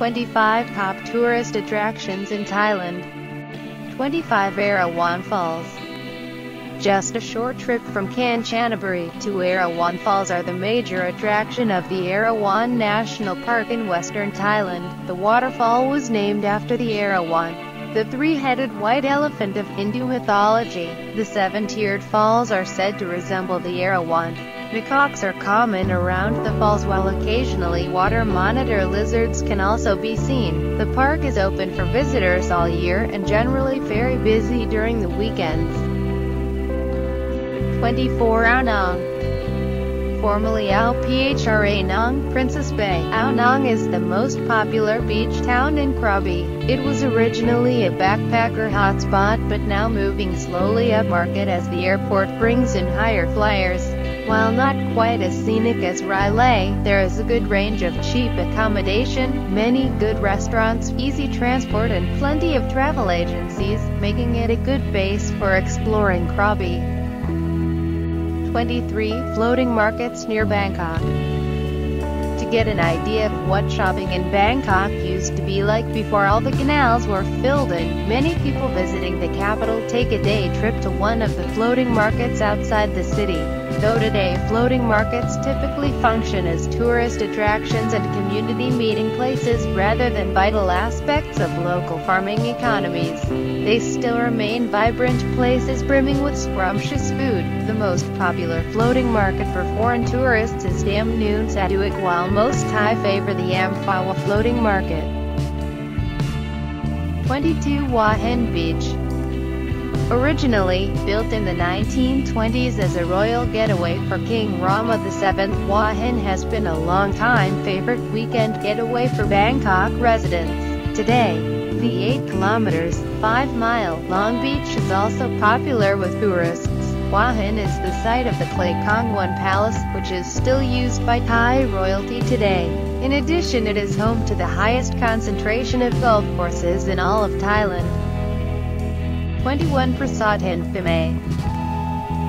25 top tourist attractions in Thailand. 25 Erawan Falls. Just a short trip from Kanchanaburi to Erawan Falls are the major attraction of the Erawan National Park in western Thailand. The waterfall was named after the Erawan, the three-headed white elephant of Hindu mythology. The seven-tiered falls are said to resemble the Erawan. Macaques are common around the falls, while occasionally water monitor lizards can also be seen. The park is open for visitors all year and generally very busy during the weekends. 24 Ao Nang. Formerly Ao Phra Nang, Princess Bay, Ao Nang is the most popular beach town in Krabi. It was originally a backpacker hotspot but now moving slowly upmarket as the airport brings in higher flyers. While not quite as scenic as Railay, there is a good range of cheap accommodation, many good restaurants, easy transport and plenty of travel agencies, making it a good base for exploring Krabi. 23 Floating markets near Bangkok. To get an idea of what shopping in Bangkok used to be like before all the canals were filled in, many people visiting the capital take a day trip to one of the floating markets outside the city. Though today floating markets typically function as tourist attractions and community meeting places rather than vital aspects of local farming economies, they still remain vibrant places brimming with scrumptious food. The most popular floating market for foreign tourists is Dam Noon Chatuchak, while most Thai favor the Amphawa floating market. 22 Hua Hin Beach. Originally built in the 1920s as a royal getaway for King Rama VII, Hua Hin has been a long-time favorite weekend getaway for Bangkok residents. Today, the 8 kilometers, 5-mile long beach is also popular with tourists. Hua Hin is the site of the clay Kangwon Palace, which is still used by Thai royalty today. In addition, it is home to the highest concentration of golf courses in all of Thailand. 21 Prasat Hin Phimai.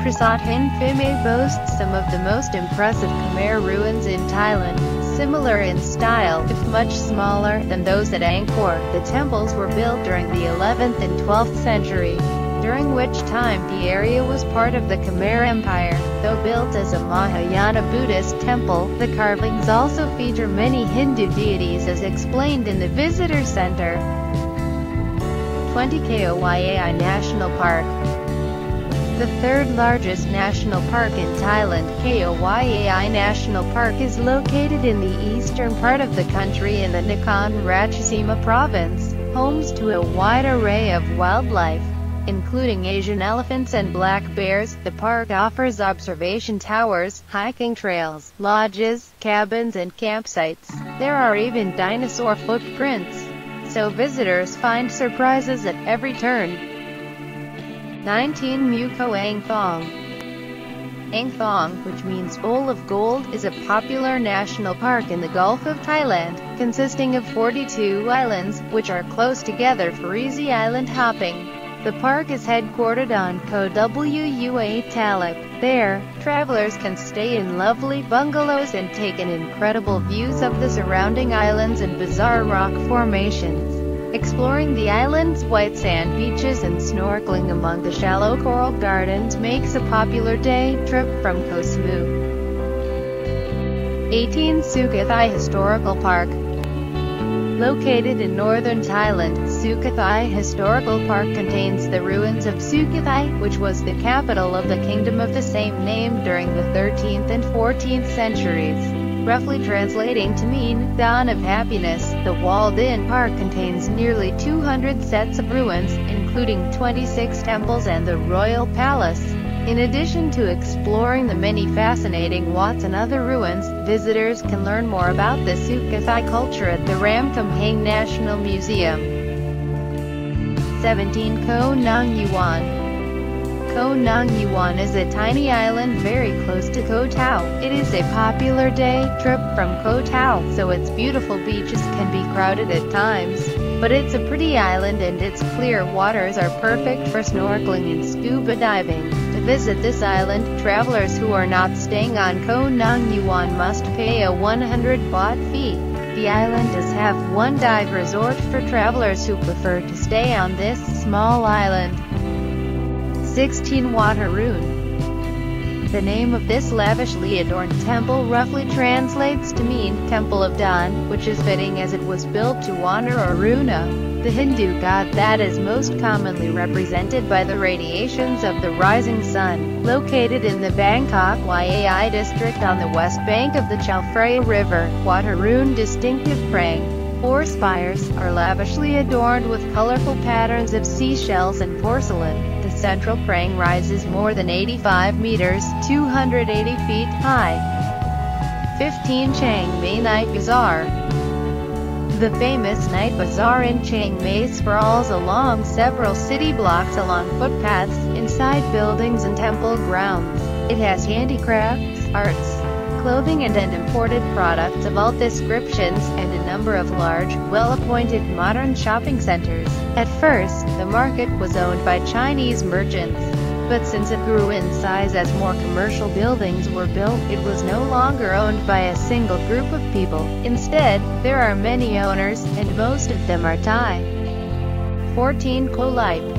Prasat Hin Phimai boasts some of the most impressive Khmer ruins in Thailand. Similar in style, if much smaller than those at Angkor, the temples were built during the 11th and 12th century, during which time the area was part of the Khmer Empire. Though built as a Mahayana Buddhist temple, the carvings also feature many Hindu deities as explained in the visitor center. 20 Ayuthaya National Park. The third largest national park in Thailand, Ayuthaya National Park is located in the eastern part of the country in the Nakhon Ratchasima province, homes to a wide array of wildlife, including Asian elephants and black bears. The park offers observation towers, hiking trails, lodges, cabins and campsites. There are even dinosaur footprints, so visitors find surprises at every turn. 19 Ko Ang Thong. Ang Thong, which means bowl of gold, is a popular national park in the Gulf of Thailand, consisting of 42 islands, which are close together for easy island hopping. The park is headquartered on Ko Wua Talip. There, travelers can stay in lovely bungalows and take in incredible views of the surrounding islands and bizarre rock formations. Exploring the island's white sand beaches and snorkeling among the shallow coral gardens makes a popular day trip from Koh Samui. 18 Sukhothai Historical Park. Located in northern Thailand, Sukhothai Historical Park contains the ruins of Sukhothai, which was the capital of the kingdom of the same name during the 13th and 14th centuries. Roughly translating to mean, dawn of happiness, the walled-in park contains nearly 200 sets of ruins, including 26 temples and the royal palace. In addition to exploring the many fascinating Wats and other ruins, visitors can learn more about the Sukhothai culture at the Ramkhamhaeng National Museum. 17 Ko Nang Yuan. Ko Nang Yuan is a tiny island very close to Koh Tao. It is a popular day trip from Koh Tao, so its beautiful beaches can be crowded at times. But it's a pretty island and its clear waters are perfect for snorkeling and scuba diving. To visit this island, travelers who are not staying on Ko Nang Yuan must pay a 100 baht fee. The island does have one dive resort for travelers who prefer to stay on this small island. 16 Wat Arun. The name of this lavishly adorned temple roughly translates to mean Temple of Dawn, which is fitting as it was built to honor Aruna, the Hindu god that is most commonly represented by the radiations of the rising sun. Located in the Bangkok Yai district on the west bank of the Chao Phraya River, Wat Arun distinctive prang, four spires, are lavishly adorned with colorful patterns of seashells and porcelain. The central prang rises more than 85 meters, 280 feet high. 15 Chiang Mai Night Bazaar. The famous night bazaar in Chiang Mai sprawls along several city blocks along footpaths, inside buildings and temple grounds. It has handicrafts, arts, clothing and imported products of all descriptions, and a number of large, well-appointed modern shopping centers. At first, the market was owned by Chinese merchants, but since it grew in size as more commercial buildings were built, it was no longer owned by a single group of people. Instead, there are many owners, and most of them are Thai. 14 Ko Lipe.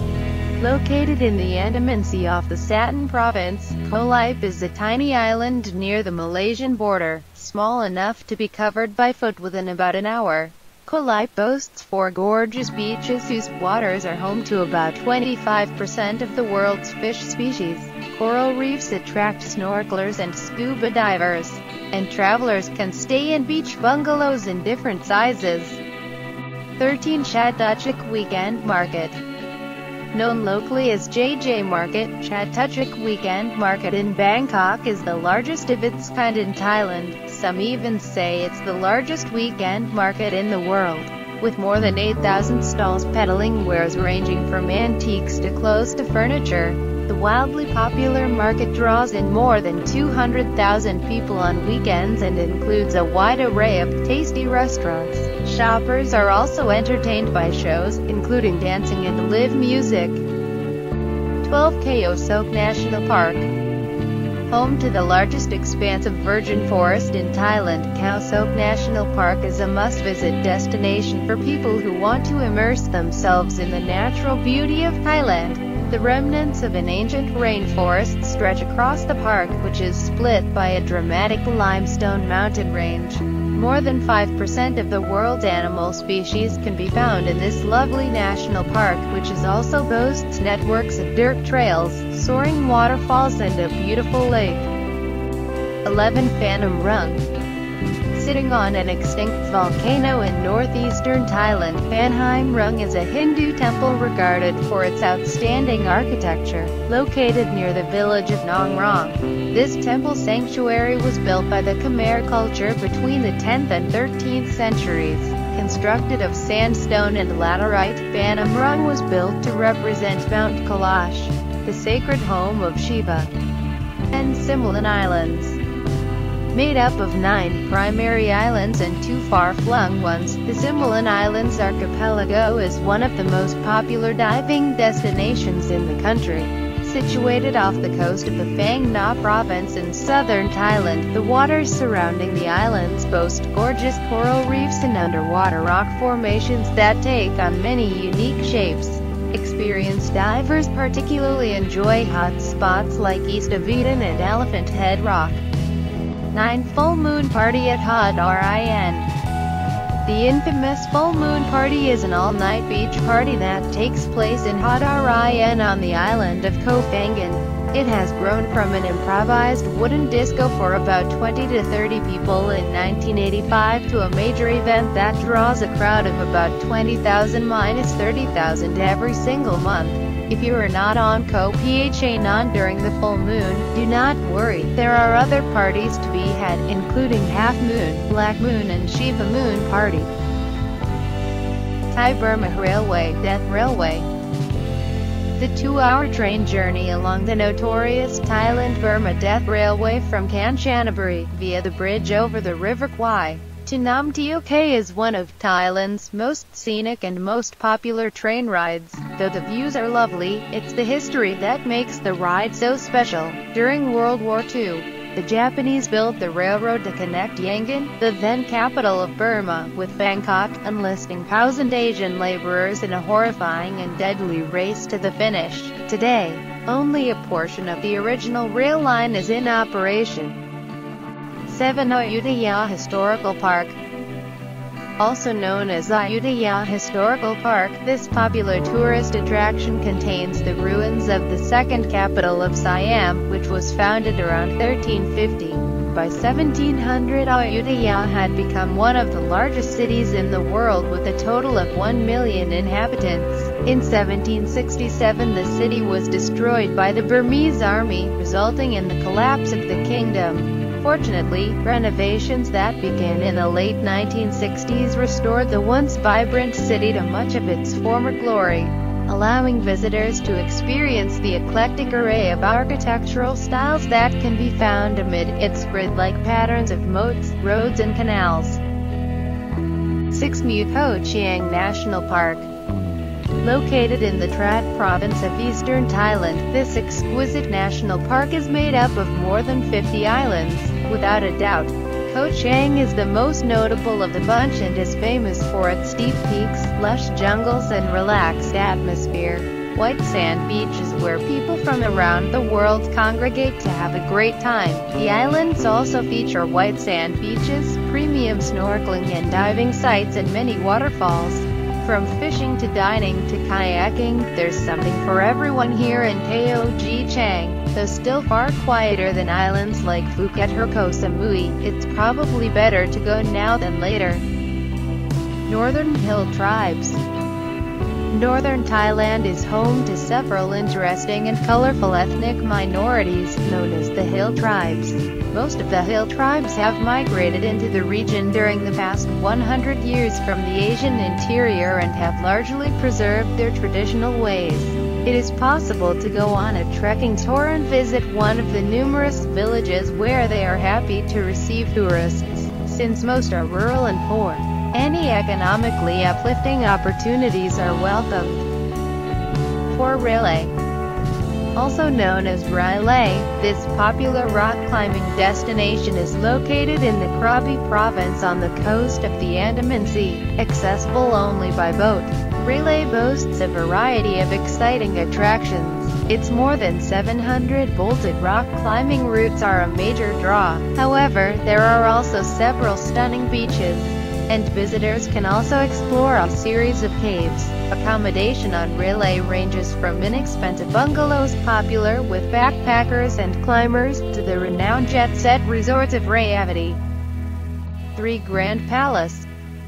Located in the Andaman Sea off the Satun province, Ko Lipe is a tiny island near the Malaysian border, small enough to be covered by foot within about an hour. Ko Lipe boasts 4 gorgeous beaches whose waters are home to about 25% of the world's fish species. Coral reefs attract snorkelers and scuba divers, and travelers can stay in beach bungalows in different sizes. 13 Chatuchak Weekend Market. Known locally as JJ Market, Chatuchak Weekend Market in Bangkok is the largest of its kind in Thailand. Some even say it's the largest weekend market in the world, with more than 8,000 stalls peddling wares ranging from antiques to clothes to furniture. The wildly popular market draws in more than 200,000 people on weekends and includes a wide array of tasty restaurants. Shoppers are also entertained by shows, including dancing and live music. 12 Khao Sok National Park. Home to the largest expanse of virgin forest in Thailand, Khao Sok National Park is a must-visit destination for people who want to immerse themselves in the natural beauty of Thailand. The remnants of an ancient rainforest stretch across the park, which is split by a dramatic limestone mountain range. More than 5% of the world's animal species can be found in this lovely national park, which also boasts networks of dirt trails, soaring waterfalls and a beautiful lake. 11 Phanom Rung. Sitting on an extinct volcano in northeastern Thailand, Phanom Rung is a Hindu temple regarded for its outstanding architecture. Located near the village of Nang Yuan, this temple sanctuary was built by the Khmer culture between the 10th and 13th centuries. Constructed of sandstone and laterite, Phanom Rung was built to represent Mount Kailash, the sacred home of Shiva, and Similan Islands. Made up of 9 primary islands and 2 far-flung ones, the Similan Islands archipelago is one of the most popular diving destinations in the country. Situated off the coast of the Phang Nga province in southern Thailand, the waters surrounding the islands boast gorgeous coral reefs and underwater rock formations that take on many unique shapes. Experienced divers particularly enjoy hot spots like East of Eden and Elephant Head Rock. 9 Full Moon Party at Haad Rin. The infamous Full Moon Party is an all-night beach party that takes place in Haad Rin on the island of Koh Phangan. It has grown from an improvised wooden disco for about 20 to 30 people in 1985 to a major event that draws a crowd of about 20,000–30,000 every single month. If you are not on Koh Phangan during the full moon, do not worry. There are other parties to be had, including Half Moon, Black Moon and Shiva Moon Party. Thai-Burma Railway, Death Railway. The 2-hour train journey along the notorious Thailand-Burma Death Railway from Kanchanaburi, via the bridge over the River Kwai, to Nam Tok is one of Thailand's most scenic and most popular train rides. Though the views are lovely, it's the history that makes the ride so special. During World War II, The Japanese built the railroad to connect Yangon, the then capital of Burma, with Bangkok, enlisting thousand Asian laborers in a horrifying and deadly race to the finish. Today, only a portion of the original rail line is in operation. 7. Ayuthaya Historical Park. Also known as Ayuthaya Historical Park, this popular tourist attraction contains the ruins of the second capital of Siam, which was founded around 1350. By 1700, Ayuthaya had become one of the largest cities in the world with a total of 1 million inhabitants. In 1767, the city was destroyed by the Burmese army, resulting in the collapse of the kingdom. Fortunately, renovations that began in the late 1960s restored the once vibrant city to much of its former glory, allowing visitors to experience the eclectic array of architectural styles that can be found amid its grid-like patterns of moats, roads and canals. 6. Ko Chiang National Park. Located in the Trat province of eastern Thailand, this exquisite national park is made up of more than 50 islands. Without a doubt, Ko Chiang is the most notable of the bunch and is famous for its steep peaks, lush jungles and relaxed atmosphere. White sand beaches where people from around the world congregate to have a great time. The islands also feature white sand beaches, premium snorkeling and diving sites and many waterfalls. From fishing to dining to kayaking, there's something for everyone here in Ko Chiang. Though still far quieter than islands like Phuket or Koh Samui, it's probably better to go now than later. Northern Hill Tribes. Northern Thailand is home to several interesting and colorful ethnic minorities, known as the Hill Tribes. Most of the Hill Tribes have migrated into the region during the past 100 years from the Asian interior and have largely preserved their traditional ways. It is possible to go on a trekking tour and visit one of the numerous villages where they are happy to receive tourists, since most are rural and poor. Any economically uplifting opportunities are welcomed. 4. Railay. Also known as Railay, this popular rock climbing destination is located in the Krabi province on the coast of the Andaman Sea, accessible only by boat. Railay boasts a variety of exciting attractions. Its more than 700 bolted rock climbing routes are a major draw. However, there are also several stunning beaches, and visitors can also explore a series of caves. Accommodation on Railay ranges from inexpensive bungalows popular with backpackers and climbers, to the renowned jet-set resorts of Railay. 3. Grand Palace.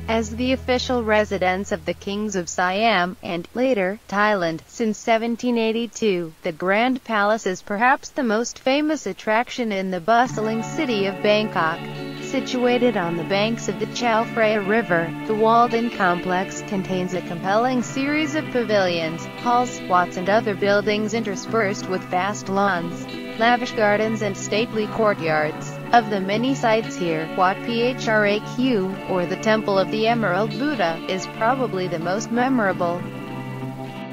As the official residence of the kings of Siam, and, later, Thailand, since 1782, the Grand Palace is perhaps the most famous attraction in the bustling city of Bangkok. Situated on the banks of the Chao Phraya River, the walled-in complex contains a compelling series of pavilions, halls, squats and other buildings interspersed with vast lawns, lavish gardens and stately courtyards. Of the many sites here, Wat Phraq, or the Temple of the Emerald Buddha, is probably the most memorable.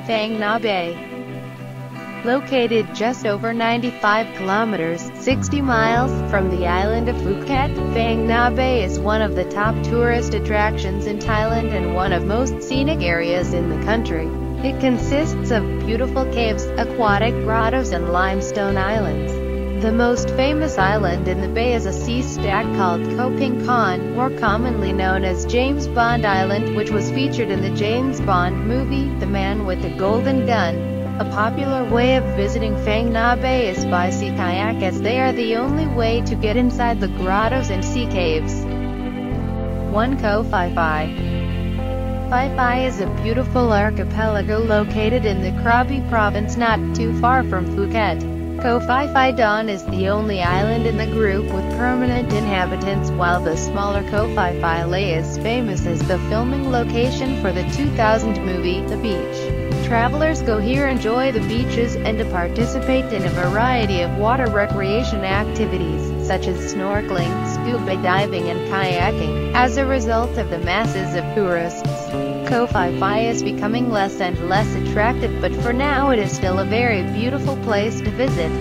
Phang Nga Bay. Located just over 95 kilometers, 60 miles, from the island of Phuket, Phang Nga Bay is one of the top tourist attractions in Thailand and one of most scenic areas in the country. It consists of beautiful caves, aquatic grottos and limestone islands. The most famous island in the bay is a sea stack called Ko Ping Kon, more commonly known as James Bond Island, which was featured in the James Bond movie, The Man with the Golden Gun. A popular way of visiting Phang Nga Bay is by sea kayak, as they are the only way to get inside the grottos and sea caves. 1. Ko Phi Phi. Phi Phi is a beautiful archipelago located in the Krabi province not too far from Phuket. Ko Phi Phi Don is the only island in the group with permanent inhabitants, while the smaller Ko Phi Phi Lay is famous as the filming location for the 2000 movie, The Beach. Travelers go here enjoy the beaches and to participate in a variety of water recreation activities, such as snorkeling, scuba diving and kayaking. As a result of the masses of tourists, Ko Phi Phi is becoming less and less attractive, but for now it is still a very beautiful place to visit.